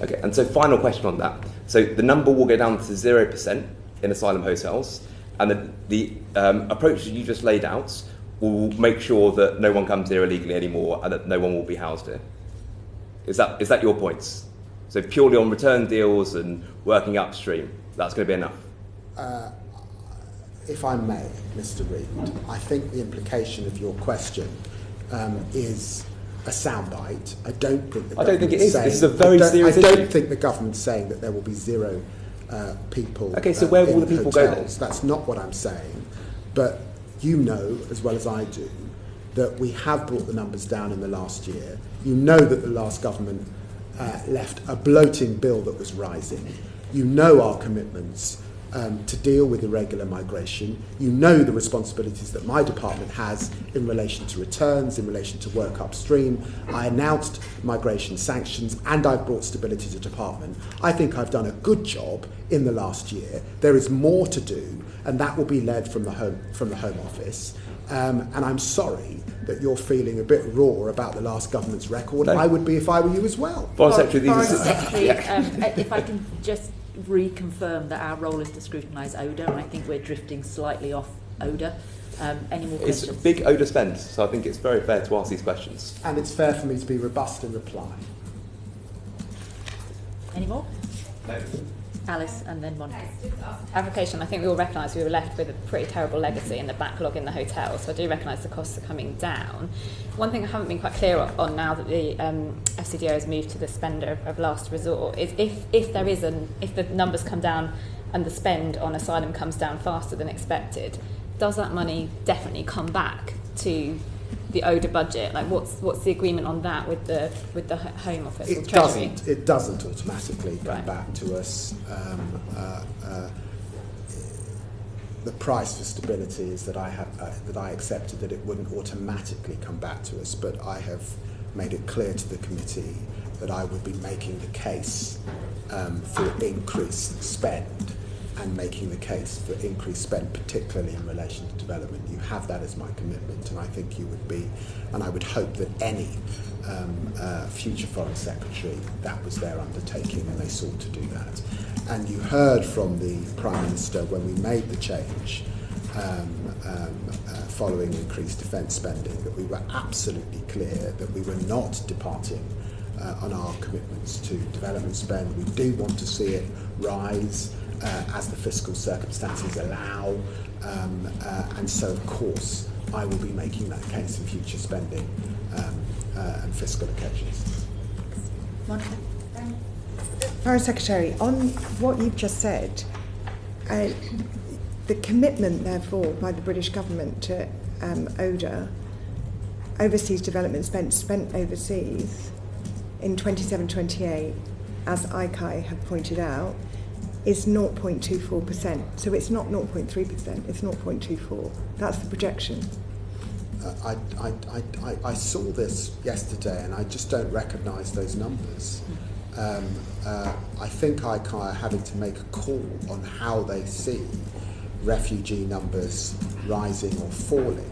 Okay, and so final question on that. So the number will go down to 0% in asylum hotels, and the approach that you just laid out will make sure that no one comes here illegally anymore and that no one will be housed here. Is that your points? So purely on return deals and working upstream, that's going to be enough? If I may, Mr. Reid, I think the implication of your question is a soundbite. I don't think it is. This is a very serious issue. I don't think the government's saying that there will be zero people. Okay, so where will the people go then? That's not what I'm saying. But you know, as well as I do, that we have brought the numbers down in the last year. You know that the last government left a bloating bill that was rising. You know our commitments to deal with irregular migration. You know the responsibilities that my department has in relation to returns, in relation to work upstream. I announced migration sanctions and I've brought stability to department. I think I've done a good job in the last year. There is more to do, and that will be led from the Home Office. And I'm sorry that you're feeling a bit raw about the last government's record. No. I would be if I were you as well. Foreign Secretary, if I can just reconfirm that our role is to scrutinise ODA, and I think we're drifting slightly off ODA. Any more questions? It's a big ODA spend, so I think it's very fair to ask these questions. And it's fair for me to be robust in reply. Any more? No. Alice and then Monica. Application, I think we all recognise we were left with a pretty terrible legacy in the backlog in the hotel, so I do recognise the costs are coming down. One thing I haven't been quite clear on now that the FCDO has moved to the spender of last resort is if the numbers come down and the spend on asylum comes down faster than expected, does that money definitely come back to the ODA budget? Like what's the agreement on that with the Home Office or Treasury? It doesn't automatically come Right. back to us. The price for stability is that I accepted that it wouldn't automatically come back to us, but I have made it clear to the committee that I would be making the case for increased spend and making the case for increased spend, particularly in relation to development. You have that as my commitment, and I think you would be, and I would hope that any future Foreign Secretary, that was their undertaking, and they sought to do that. And you heard from the Prime Minister when we made the change following increased defence spending that we were absolutely clear that we were not departing on our commitments to development spend. We do want to see it rise as the fiscal circumstances allow, and so of course I will be making that case in future spending and fiscal occasions. Monica? Foreign Secretary, on what you've just said, the commitment therefore by the British government to ODA, overseas development spent overseas in 27-28, as ICAI have pointed out, is 0.24%. So it's not 0.3%, it's 0.24%. That's the projection. I saw this yesterday and I just don't recognise those numbers. I think ICAI are having to make a call on how they see refugee numbers rising or falling.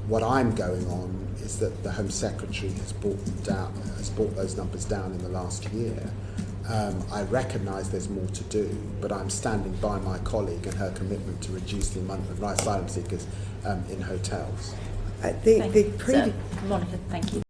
What I'm going on is that the Home Secretary has brought those numbers down in the last year. I recognise there's more to do, but I'm standing by my colleague and her commitment to reduce the amount of asylum seekers in hotels. Monica, thank you.